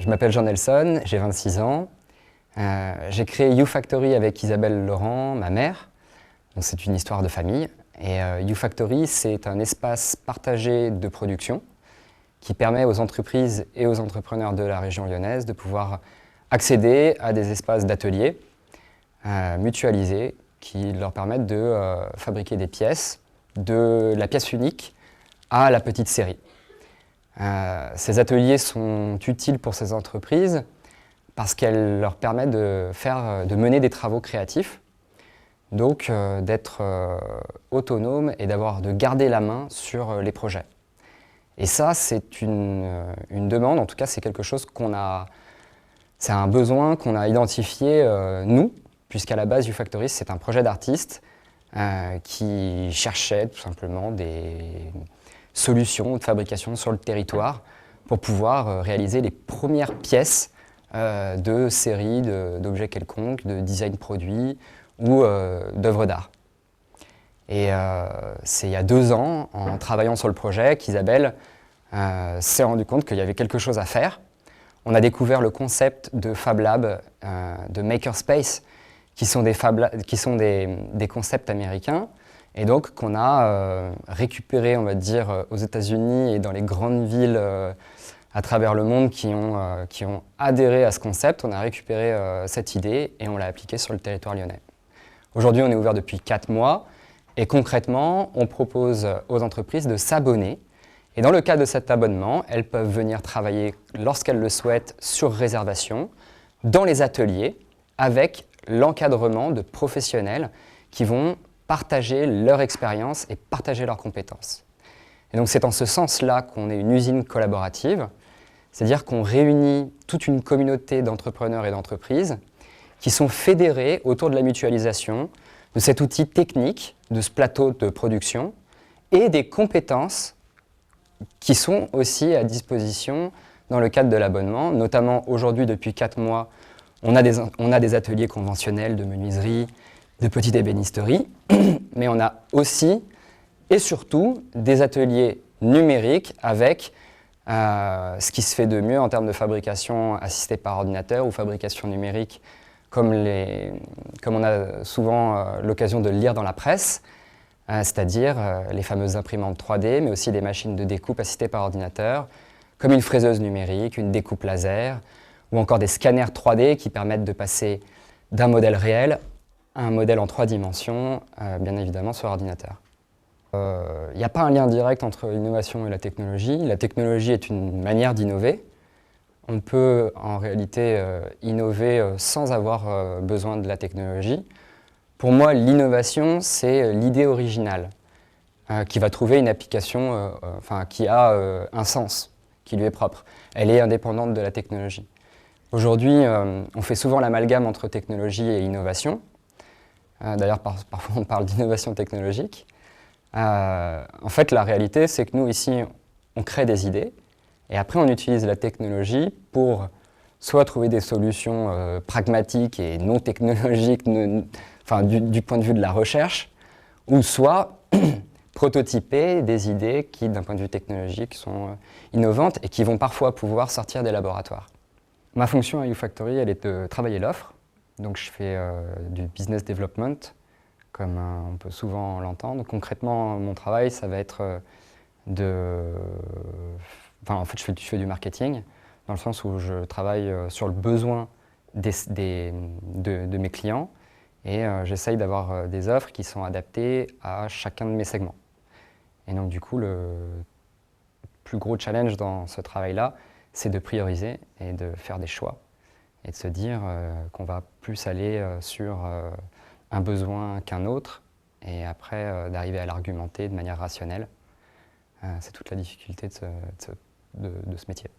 Je m'appelle Jean Nelson, j'ai 26 ans. J'ai créé YouFactory avec Isabelle Laurent, ma mère. C'est une histoire de famille. Et YouFactory, c'est un espace partagé de production qui permet aux entreprises et aux entrepreneurs de la région lyonnaise de pouvoir accéder à des espaces d'ateliers mutualisés qui leur permettent de fabriquer des pièces, de la pièce unique à la petite série. Ces ateliers sont utiles pour ces entreprises parce qu'elles leur permettent de mener des travaux créatifs, donc d'être autonomes et de garder la main sur les projets. Et ça, c'est une demande, en tout cas c'est quelque chose c'est un besoin qu'on a identifié nous, puisqu'à la base YouFactory, c'est un projet d'artiste qui cherchait tout simplement des solutions de fabrication sur le territoire pour pouvoir réaliser les premières pièces de séries d'objets quelconques, de design produit ou d'œuvres d'art. Et c'est il y a 2 ans, en travaillant sur le projet, qu'Isabelle s'est rendue compte qu'il y avait quelque chose à faire. On a découvert le concept de Fab Lab, de Makerspace, qui sont des concepts américains, et donc qu'on a récupéré, on va dire, aux États-Unis et dans les grandes villes à travers le monde qui ont adhéré à ce concept. On a récupéré cette idée et on l'a appliquée sur le territoire lyonnais. Aujourd'hui, on est ouvert depuis 4 mois et concrètement, on propose aux entreprises de s'abonner. Et dans le cadre de cet abonnement, elles peuvent venir travailler lorsqu'elles le souhaitent sur réservation dans les ateliers avec l'encadrement de professionnels qui vont partager leur expérience et partager leurs compétences. Et donc c'est en ce sens-là qu'on est une usine collaborative, c'est-à-dire qu'on réunit toute une communauté d'entrepreneurs et d'entreprises qui sont fédérés autour de la mutualisation de cet outil technique, de ce plateau de production et des compétences qui sont aussi à disposition dans le cadre de l'abonnement. Notamment aujourd'hui, depuis 4 mois, on a des ateliers conventionnels de menuiserie, de petite ébénisterie, mais on a aussi et surtout des ateliers numériques avec ce qui se fait de mieux en termes de fabrication assistée par ordinateur ou fabrication numérique, comme on a souvent l'occasion de le lire dans la presse, c'est-à-dire les fameuses imprimantes 3D, mais aussi des machines de découpe assistées par ordinateur, comme une fraiseuse numérique, une découpe laser, ou encore des scanners 3D qui permettent de passer d'un modèle réel à un modèle en 3 dimensions, bien évidemment sur ordinateur. Il n'y a pas un lien direct entre l'innovation et la technologie. La technologie est une manière d'innover. On peut en réalité innover sans avoir besoin de la technologie. Pour moi, l'innovation, c'est l'idée originale qui va trouver une application qui a un sens, qui lui est propre. Elle est indépendante de la technologie. Aujourd'hui, on fait souvent l'amalgame entre technologie et innovation. D'ailleurs, parfois on parle d'innovation technologique. En fait, la réalité, c'est que nous, ici, on crée des idées et après, on utilise la technologie pour soit trouver des solutions pragmatiques et non technologiques, du point de vue de la recherche, ou soit prototyper des idées qui, d'un point de vue technologique, sont innovantes et qui vont parfois pouvoir sortir des laboratoires. Ma fonction à YouFactory, elle est de travailler l'offre. Donc je fais du business development, comme on peut souvent l'entendre. Concrètement, mon travail, ça va être en fait, je fais du marketing, dans le sens où je travaille sur le besoin de mes clients et j'essaye d'avoir des offres qui sont adaptées à chacun de mes segments. Et donc du coup, le plus gros challenge dans ce travail-là, c'est de prioriser et de faire des choix et de se dire qu'on va plus aller sur un besoin qu'un autre et après d'arriver à l'argumenter de manière rationnelle. C'est toute la difficulté de ce métier.